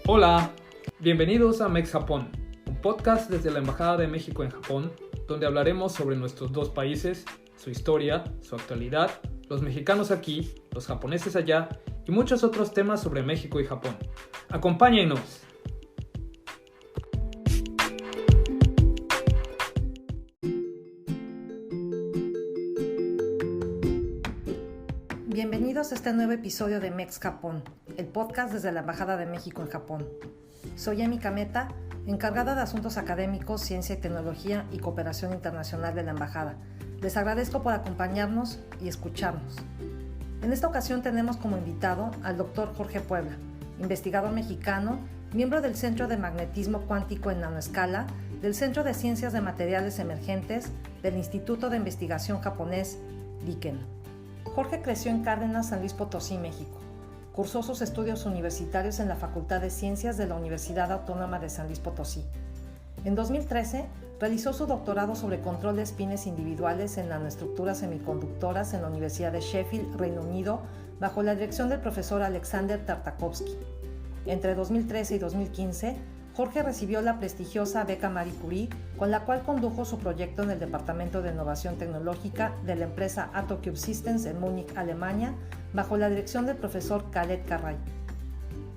Hola, bienvenidos a Mex Japón, un podcast desde la Embajada de México en Japón, donde hablaremos sobre nuestros dos países, su historia, su actualidad, los mexicanos aquí, los japoneses allá y muchos otros temas sobre México y Japón. ¡Acompáñenos! Bienvenidos a este nuevo episodio de Mex Japón, el podcast desde la Embajada de México en Japón. Soy Emi Kameta, encargada de Asuntos Académicos, Ciencia y Tecnología y Cooperación Internacional de la Embajada. Les agradezco por acompañarnos y escucharnos. En esta ocasión tenemos como invitado al Dr. Jorge Puebla, investigador mexicano, miembro del Centro de Magnetismo Cuántico en Nanoescala, del Centro de Ciencias de Materiales Emergentes, del Instituto de Investigación Japonés, RIKEN. Jorge creció en Cárdenas, San Luis Potosí, México. Cursó sus estudios universitarios en la Facultad de Ciencias de la Universidad Autónoma de San Luis Potosí. En 2013, realizó su doctorado sobre control de espines individuales en nanoestructuras semiconductoras en la Universidad de Sheffield, Reino Unido, bajo la dirección del profesor Alexander Tartakovsky. Entre 2013 y 2015, Jorge recibió la prestigiosa beca Marie Curie, con la cual condujo su proyecto en el Departamento de Innovación Tecnológica de la empresa Atocube Systems en Múnich, Alemania, bajo la dirección del profesor Khaled Karray.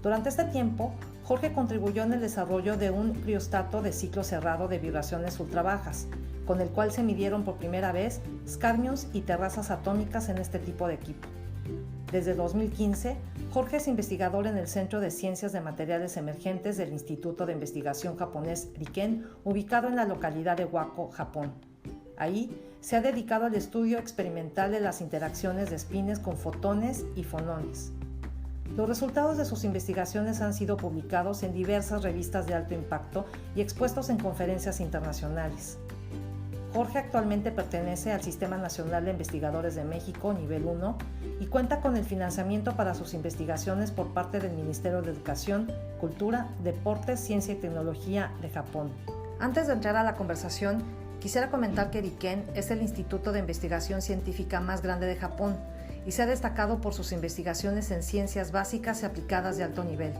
Durante este tiempo, Jorge contribuyó en el desarrollo de un criostato de ciclo cerrado de vibraciones ultrabajas, con el cual se midieron por primera vez escarmios y terrazas atómicas en este tipo de equipo. Desde 2015, Jorge es investigador en el Centro de Ciencias de Materiales Emergentes del Instituto de Investigación Japonés RIKEN, ubicado en la localidad de Wako, Japón. Ahí se ha dedicado al estudio experimental de las interacciones de espines con fotones y fonones. Los resultados de sus investigaciones han sido publicados en diversas revistas de alto impacto y expuestos en conferencias internacionales. Jorge actualmente pertenece al Sistema Nacional de Investigadores de México, nivel 1, y cuenta con el financiamiento para sus investigaciones por parte del Ministerio de Educación, Cultura, Deportes, Ciencia y Tecnología de Japón. Antes de entrar a la conversación, quisiera comentar que RIKEN es el instituto de investigación científica más grande de Japón y se ha destacado por sus investigaciones en ciencias básicas y aplicadas de alto nivel.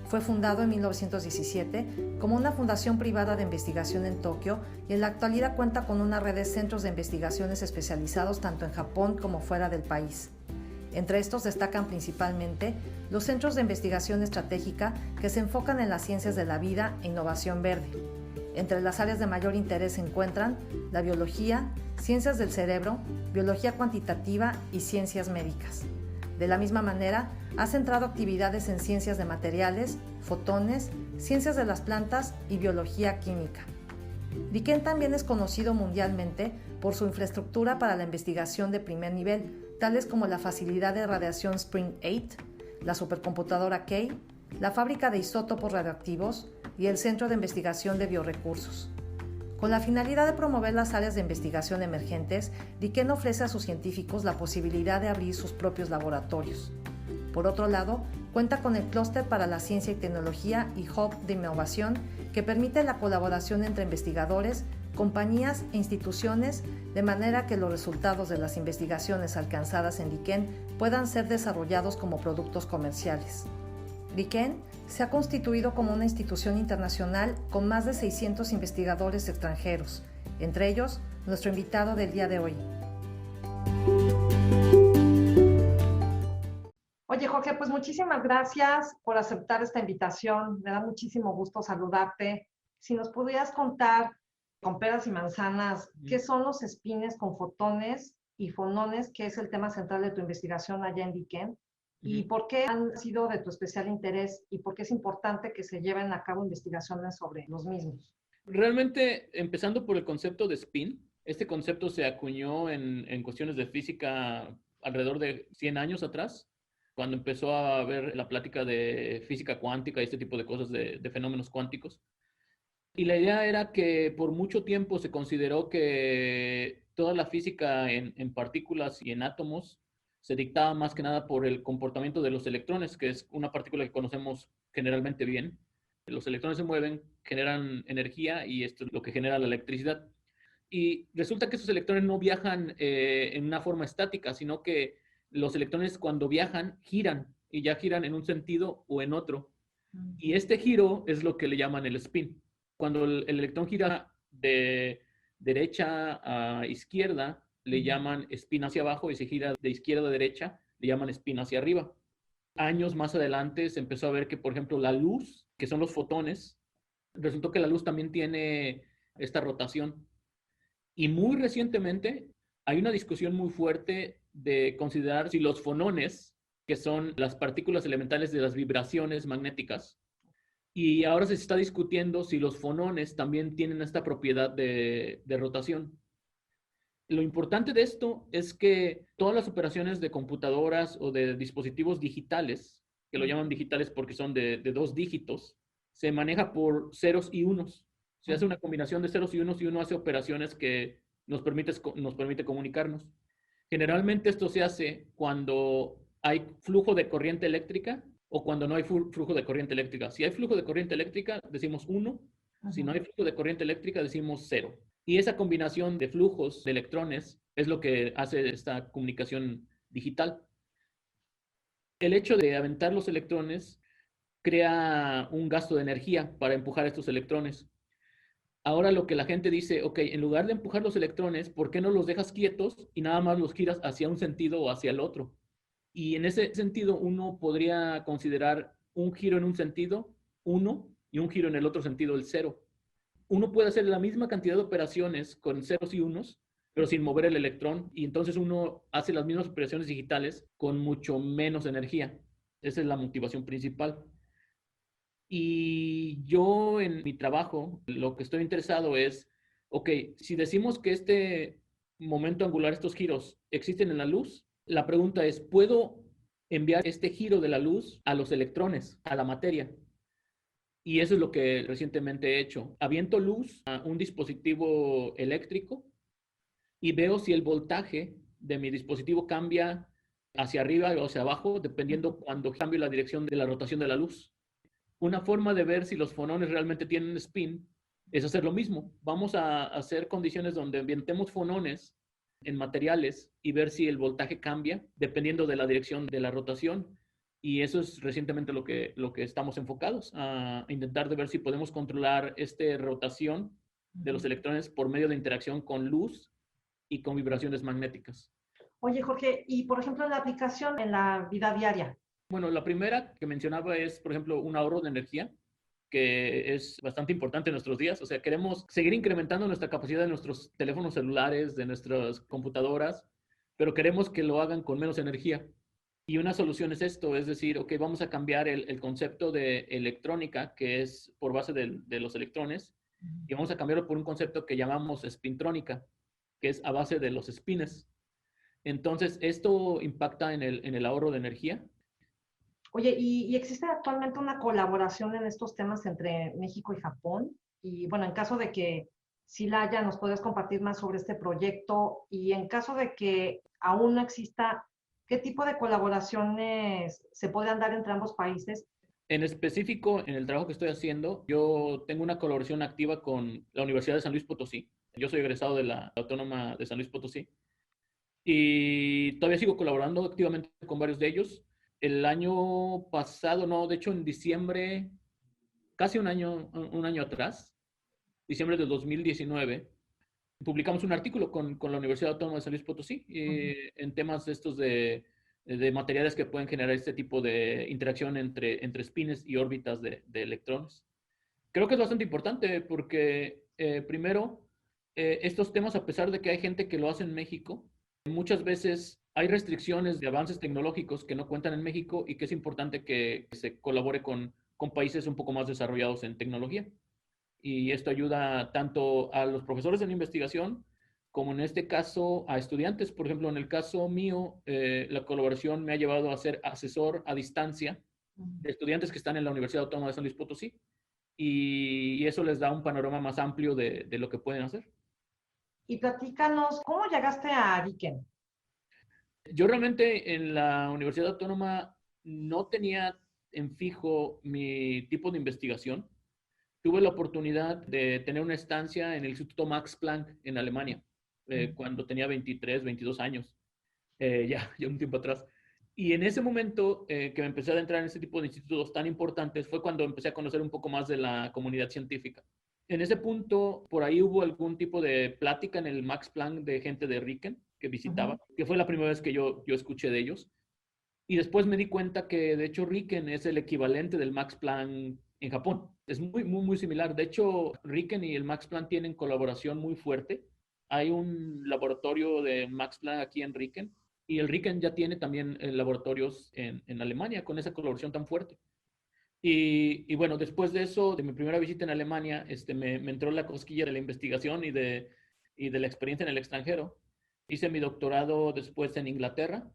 Fue fundado en 1917 como una fundación privada de investigación en Tokio y en la actualidad cuenta con una red de centros de investigaciones especializados tanto en Japón como fuera del país. Entre estos destacan principalmente los centros de investigación estratégica que se enfocan en las ciencias de la vida e innovación verde. Entre las áreas de mayor interés se encuentran la biología, ciencias del cerebro, biología cuantitativa y ciencias médicas. De la misma manera, ha centrado actividades en ciencias de materiales, fotones, ciencias de las plantas y biología química. RIKEN también es conocido mundialmente por su infraestructura para la investigación de primer nivel, tales como la facilidad de radiación Spring 8, la supercomputadora K, la fábrica de isótopos radioactivos y el Centro de Investigación de Biorecursos. Con la finalidad de promover las áreas de investigación emergentes, RIKEN ofrece a sus científicos la posibilidad de abrir sus propios laboratorios. Por otro lado, cuenta con el Clúster para la Ciencia y Tecnología y Hub de Innovación, que permite la colaboración entre investigadores, compañías e instituciones, de manera que los resultados de las investigaciones alcanzadas en RIKEN puedan ser desarrollados como productos comerciales. RIKEN se ha constituido como una institución internacional con más de 600 investigadores extranjeros, entre ellos nuestro invitado del día de hoy. Oye, Jorge, pues muchísimas gracias por aceptar esta invitación. Me da muchísimo gusto saludarte. Si nos pudieras contar, con peras y manzanas, ¿qué son los espines con fotones y fonones, que es el tema central de tu investigación allá en RIKEN? ¿Y por qué han sido de tu especial interés y por qué es importante que se lleven a cabo investigaciones sobre los mismos? Realmente, empezando por el concepto de spin, este concepto se acuñó en cuestiones de física alrededor de 100 años atrás, cuando empezó a haber la plática de física cuántica y este tipo de cosas de fenómenos cuánticos. Y la idea era que por mucho tiempo se consideró que toda la física en partículas y en átomos se dictaba más que nada por el comportamiento de los electrones, que es una partícula que conocemos generalmente bien. Los electrones se mueven, generan energía y esto es lo que genera la electricidad. Y resulta que esos electrones no viajan en una forma estática, sino que los electrones cuando viajan giran y ya giran en un sentido o en otro. Y este giro es lo que le llaman el spin. Cuando el electrón gira de derecha a izquierda, le llaman spin hacia abajo, y si gira de izquierda a derecha, le llaman spin hacia arriba. Años más adelante se empezó a ver que, por ejemplo, la luz, que son los fotones, resultó que la luz también tiene esta rotación. Y muy recientemente hay una discusión muy fuerte de considerar si los fonones, que son las partículas elementales de las vibraciones magnéticas, y ahora se está discutiendo si los fonones también tienen esta propiedad de rotación. Lo importante de esto es que todas las operaciones de computadoras o de dispositivos digitales, que lo llaman digitales porque son de 2 dígitos, se maneja por ceros y unos. Se hace una combinación de ceros y uno hace operaciones que nos permite comunicarnos. Generalmente esto se hace cuando hay flujo de corriente eléctrica o cuando no hay flujo de corriente eléctrica. Si hay flujo de corriente eléctrica, decimos 1. Si no hay flujo de corriente eléctrica, decimos 0. Y esa combinación de flujos de electrones es lo que hace esta comunicación digital. El hecho de aventar los electrones crea un gasto de energía para empujar estos electrones. Ahora lo que la gente dice, ok, en lugar de empujar los electrones, ¿por qué no los dejas quietos y nada más los giras hacia un sentido o hacia el otro? Y en ese sentido, uno podría considerar un giro en un sentido, 1, y un giro en el otro sentido, el 0. Uno puede hacer la misma cantidad de operaciones con ceros y unos, pero sin mover el electrón, y entonces uno hace las mismas operaciones digitales con mucho menos energía. Esa es la motivación principal. Y yo en mi trabajo, lo que estoy interesado es, ok, si decimos que este momento angular, estos giros, existen en la luz, la pregunta es, ¿puedo enviar este giro de la luz a los electrones, a la materia? Y eso es lo que recientemente he hecho. Aviento luz a un dispositivo eléctrico y veo si el voltaje de mi dispositivo cambia hacia arriba o hacia abajo, dependiendo cuando cambio la dirección de la rotación de la luz. Una forma de ver si los fonones realmente tienen spin es hacer lo mismo. Vamos a hacer condiciones donde ambientemos fonones en materiales y ver si el voltaje cambia dependiendo de la dirección de la rotación. Y eso es recientemente lo que estamos enfocados, a intentar de ver si podemos controlar esta rotación de los electrones por medio de interacción con luz y con vibraciones magnéticas. Oye, Jorge, y por ejemplo, la aplicación en la vida diaria. Bueno, la primera que mencionaba es, por ejemplo, un ahorro de energía, que es bastante importante en nuestros días. O sea, queremos seguir incrementando nuestra capacidad de nuestros teléfonos celulares, de nuestras computadoras, pero queremos que lo hagan con menos energía. Y una solución es esto, es decir, ok, vamos a cambiar el concepto de electrónica, que es por base de los electrones, y vamos a cambiarlo por un concepto que llamamos spintrónica, que es a base de los spines. Entonces, esto impacta en el ahorro de energía. Oye, ¿y existe actualmente una colaboración en estos temas entre México y Japón? Y bueno, en caso de que sí la haya, ¿nos puedes compartir más sobre este proyecto? Y en caso de que aún no exista, ¿qué tipo de colaboraciones se podrían dar entre ambos países? En específico, en el trabajo que estoy haciendo, yo tengo una colaboración activa con la Universidad de San Luis Potosí. Yo soy egresado de la Autónoma de San Luis Potosí y todavía sigo colaborando activamente con varios de ellos. El año pasado, no, de hecho en diciembre, casi un año atrás, diciembre de 2019, publicamos un artículo con la Universidad Autónoma de San Luis Potosí en temas estos de materiales que pueden generar este tipo de interacción entre spines y órbitas de electrones. Creo que es bastante importante porque, primero, estos temas, a pesar de que hay gente que lo hace en México, muchas veces hay restricciones de avances tecnológicos que no cuentan en México y que es importante que se colabore con países un poco más desarrollados en tecnología. Y esto ayuda tanto a los profesores en investigación como en este caso a estudiantes. Por ejemplo, en el caso mío, la colaboración me ha llevado a ser asesor a distancia de estudiantes que están en la Universidad Autónoma de San Luis Potosí. Y eso les da un panorama más amplio de lo que pueden hacer. Y platícanos, ¿cómo llegaste a Riken? Yo realmente en la Universidad Autónoma no tenía en fijo mi tipo de investigación. Tuve la oportunidad de tener una estancia en el Instituto Max Planck en Alemania, cuando tenía 23, 22 años, ya un tiempo atrás. Y en ese momento que me empecé a adentrar en ese tipo de institutos tan importantes fue cuando empecé a conocer un poco más de la comunidad científica. En ese punto, por ahí hubo algún tipo de plática en el Max Planck de gente de RIKEN que visitaba, que fue la primera vez que yo escuché de ellos. Y después me di cuenta que, de hecho, RIKEN es el equivalente del Max Planck en Japón. Es muy similar. De hecho, RIKEN y el Max Planck tienen colaboración muy fuerte. Hay un laboratorio de Max Planck aquí en RIKEN y el RIKEN ya tiene también laboratorios en Alemania con esa colaboración tan fuerte. Y bueno, después de eso, de mi primera visita en Alemania, me entró la cosquilla de la investigación y de la experiencia en el extranjero. Hice mi doctorado después en Inglaterra,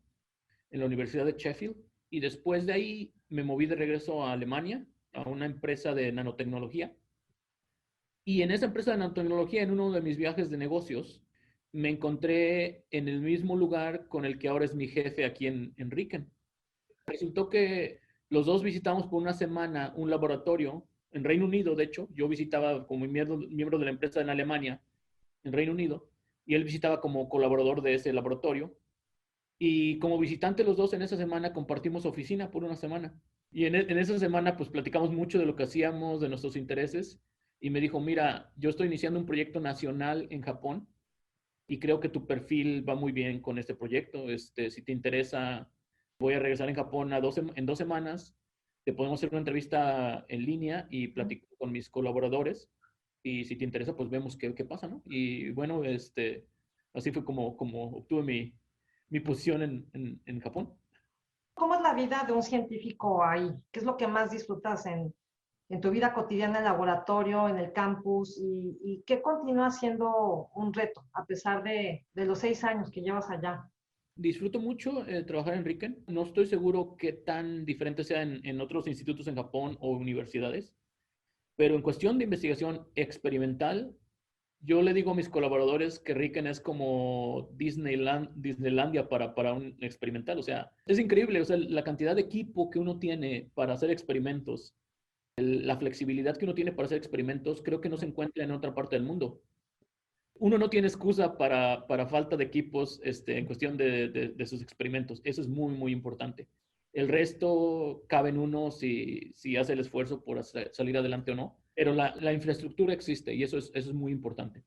en la Universidad de Sheffield, y después de ahí me moví de regreso a Alemania, a una empresa de nanotecnología. Y en esa empresa de nanotecnología, en uno de mis viajes de negocios, me encontré en el mismo lugar con el que ahora es mi jefe aquí en RIKEN. Resultó que los dos visitamos por una semana un laboratorio en Reino Unido, de hecho. Yo visitaba como miembro de la empresa en Alemania, en Reino Unido, y él visitaba como colaborador de ese laboratorio. Y como visitante los dos en esa semana compartimos oficina por una semana. Y en esa semana pues platicamos mucho de lo que hacíamos, de nuestros intereses. Y me dijo, mira, yo estoy iniciando un proyecto nacional en Japón y creo que tu perfil va muy bien con este proyecto. Si te interesa, voy a regresar en Japón en 2 semanas. Te podemos hacer una entrevista en línea y platicar con mis colaboradores. Y si te interesa, pues vemos qué pasa, ¿no? Y bueno, así fue como obtuve mi posición en Japón. ¿Cómo es la vida de un científico ahí? ¿Qué es lo que más disfrutas en tu vida cotidiana en el laboratorio, en el campus? ¿Y qué continúa siendo un reto a pesar de los 6 años que llevas allá? Disfruto mucho trabajar en RIKEN. No estoy seguro qué tan diferente sea en otros institutos en Japón o universidades, pero en cuestión de investigación experimental, yo le digo a mis colaboradores que RIKEN es como Disneylandia para un experimental. O sea, es increíble, o sea, la cantidad de equipo que uno tiene para hacer experimentos, la flexibilidad que uno tiene para hacer experimentos, creo que no se encuentra en otra parte del mundo. Uno no tiene excusa para falta de equipos en cuestión de sus experimentos. Eso es muy importante. El resto cabe en uno si hace el esfuerzo por salir adelante o no, pero la infraestructura existe y eso es muy importante.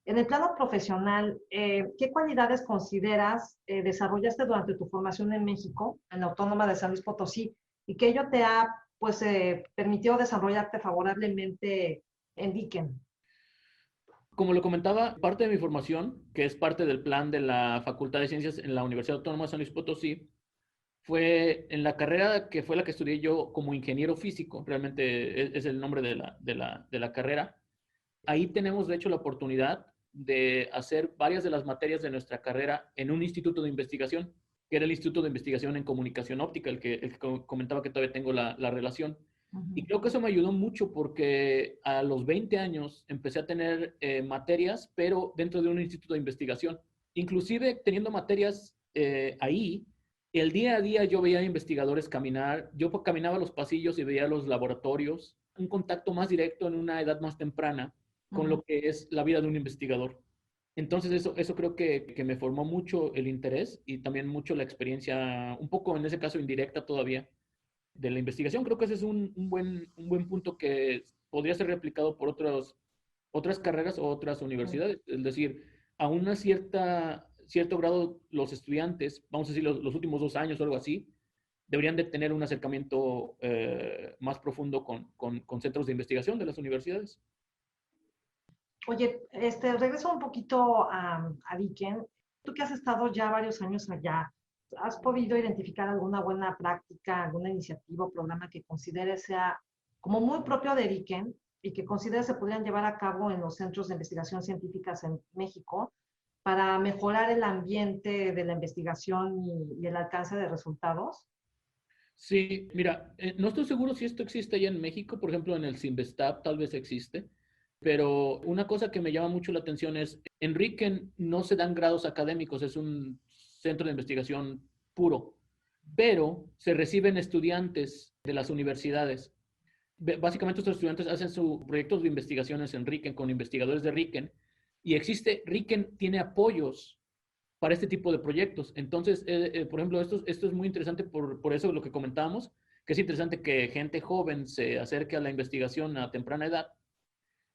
En el plano profesional, ¿qué cualidades consideras desarrollaste durante tu formación en México, en la Autónoma de San Luis Potosí, y que ello te ha pues, permitido desarrollarte favorablemente en RIKEN? Como lo comentaba, parte de mi formación, que es parte del plan de la Facultad de Ciencias en la Universidad Autónoma de San Luis Potosí, fue en la carrera que fue la que estudié yo como ingeniero físico, realmente es el nombre de la carrera. Ahí tenemos, de hecho, la oportunidad de hacer varias de las materias de nuestra carrera en un instituto de investigación, que era el Instituto de Investigación en Comunicación Óptica, el que comentaba que todavía tengo la relación. Y creo que eso me ayudó mucho porque a los 20 años empecé a tener materias, pero dentro de un instituto de investigación. Inclusive teniendo materias ahí, el día a día yo veía investigadores caminar, yo caminaba los pasillos y veía los laboratorios, un contacto más directo en una edad más temprana con lo que es la vida de un investigador. Entonces eso creo que me formó mucho el interés y también mucho la experiencia, un poco en ese caso indirecta todavía, de la investigación. Creo que ese es un buen punto que podría ser replicado por otras carreras o otras universidades. Es decir, a una cierto grado los estudiantes, vamos a decir los últimos 2 años o algo así, deberían de tener un acercamiento más profundo con centros de investigación de las universidades. Oye, regreso un poquito a RIKEN. Tú que has estado ya varios años allá, ¿has podido identificar alguna buena práctica, alguna iniciativa o programa que consideres sea como muy propio de RIKEN y que consideres se podrían llevar a cabo en los centros de investigación científicas en México para mejorar el ambiente de la investigación y el alcance de resultados? Sí, mira, no estoy seguro si esto existe allá en México, por ejemplo, en el CIMBESTAB tal vez existe, pero una cosa que me llama mucho la atención es, en RIKEN no se dan grados académicos, es un centro de investigación puro, pero se reciben estudiantes de las universidades. Básicamente estos estudiantes hacen sus proyectos de investigaciones en RIKEN con investigadores de RIKEN y RIKEN tiene apoyos para este tipo de proyectos. Entonces, por ejemplo, esto es muy interesante por eso lo que comentábamos, que es interesante que gente joven se acerque a la investigación a temprana edad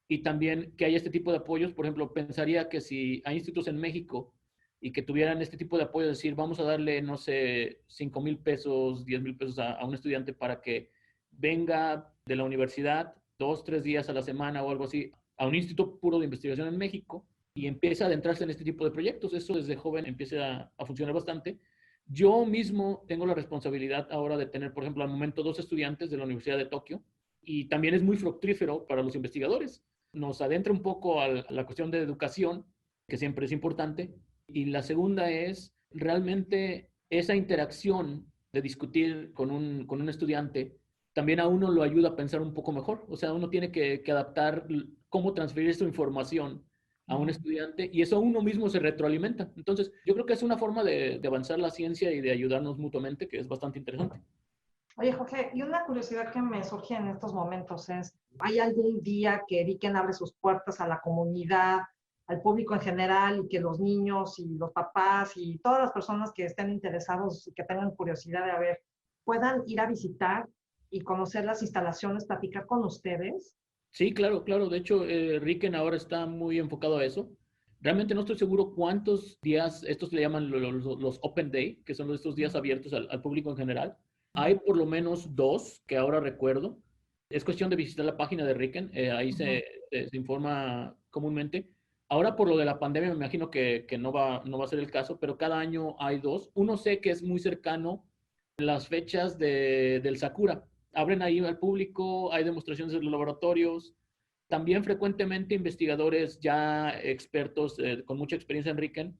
y también que haya este tipo de apoyos. Por ejemplo, pensaría que si hay institutos en México y que tuvieran este tipo de apoyo, es decir, vamos a darle, no sé, 5,000 pesos, 10,000 pesos a un estudiante para que venga de la universidad 2, 3 días a la semana o algo así a un instituto puro de investigación en México y empieza a adentrarse en este tipo de proyectos. Eso desde joven empieza a funcionar bastante. Yo mismo tengo la responsabilidad ahora de tener, por ejemplo, al momento 2 estudiantes de la Universidad de Tokio y también es muy fructífero para los investigadores. Nos adentra un poco a la cuestión de educación, que siempre es importante. Y la segunda es realmente esa interacción de discutir con un estudiante, también a uno lo ayuda a pensar un poco mejor. O sea, uno tiene que adaptar cómo transferir esta información a un estudiante y eso a uno mismo se retroalimenta. Entonces, yo creo que es una forma de avanzar la ciencia y de ayudarnos mutuamente que es bastante interesante. Oye, Jorge, y una curiosidad que me surge en estos momentos es, ¿hay algún día que Riken abre sus puertas a la comunidad, al público en general, y que los niños y los papás y todas las personas que estén interesados y que tengan curiosidad de ver, puedan ir a visitar y conocer las instalaciones, platicar con ustedes? Sí, claro, claro. De hecho, Riken ahora está muy enfocado a eso. Realmente no estoy seguro cuántos días, estos le llaman los Open Day, que son estos días abiertos al público en general. Hay por lo menos 2 que ahora recuerdo. Es cuestión de visitar la página de Riken, ahí se informa comúnmente. Ahora por lo de la pandemia me imagino que no va a ser el caso, pero cada año hay 2. Uno sé que es muy cercano las fechas del Sakura. Abren ahí al público, hay demostraciones en los laboratorios. También frecuentemente investigadores ya expertos con mucha experiencia en Riken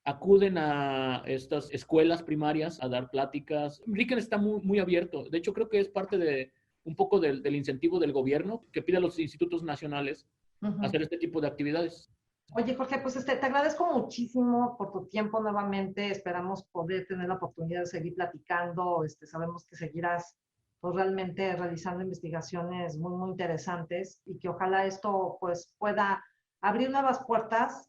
acuden a estas escuelas primarias a dar pláticas. Riken está muy, muy abierto. De hecho, creo que es parte de un poco del incentivo del gobierno que pide a los institutos nacionales hacer este tipo de actividades. Oye, Jorge, pues te agradezco muchísimo por tu tiempo nuevamente. Esperamos poder tener la oportunidad de seguir platicando. Sabemos que seguirás pues, realmente realizando investigaciones muy, muy interesantes y que ojalá esto pues, pueda abrir nuevas puertas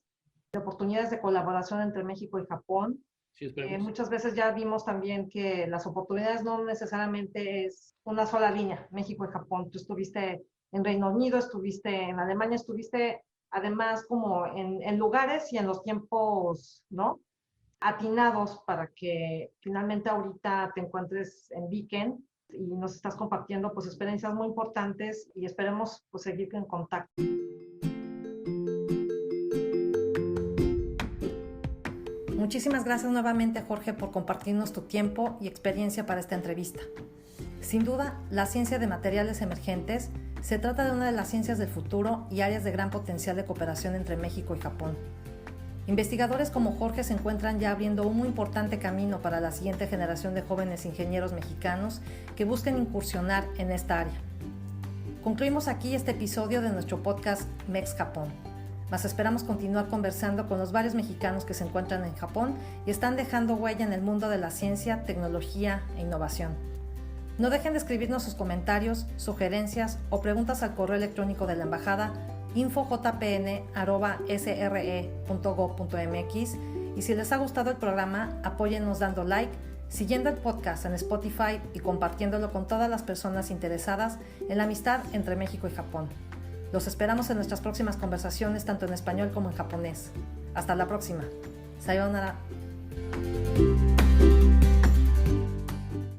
de oportunidades de colaboración entre México y Japón. Sí, Muchas veces ya vimos también que las oportunidades no necesariamente es una sola línea, México y Japón. Tú estuviste en Reino Unido, estuviste en Alemania, estuviste además como en lugares y en los tiempos, ¿no? Atinados para que finalmente ahorita te encuentres en Viken y nos estás compartiendo pues experiencias muy importantes y esperemos pues seguir en contacto. Muchísimas gracias nuevamente, Jorge, por compartirnos tu tiempo y experiencia para esta entrevista. Sin duda, la ciencia de materiales emergentes se trata de una de las ciencias del futuro y áreas de gran potencial de cooperación entre México y Japón. Investigadores como Jorge se encuentran ya abriendo un muy importante camino para la siguiente generación de jóvenes ingenieros mexicanos que busquen incursionar en esta área. Concluimos aquí este episodio de nuestro podcast Mex Japón. Mas esperamos continuar conversando con los varios mexicanos que se encuentran en Japón y están dejando huella en el mundo de la ciencia, tecnología e innovación. No dejen de escribirnos sus comentarios, sugerencias o preguntas al correo electrónico de la embajada infojpn@sre.gov.mx y si les ha gustado el programa, apóyennos dando like, siguiendo el podcast en Spotify y compartiéndolo con todas las personas interesadas en la amistad entre México y Japón. Los esperamos en nuestras próximas conversaciones tanto en español como en japonés. Hasta la próxima. Sayonara.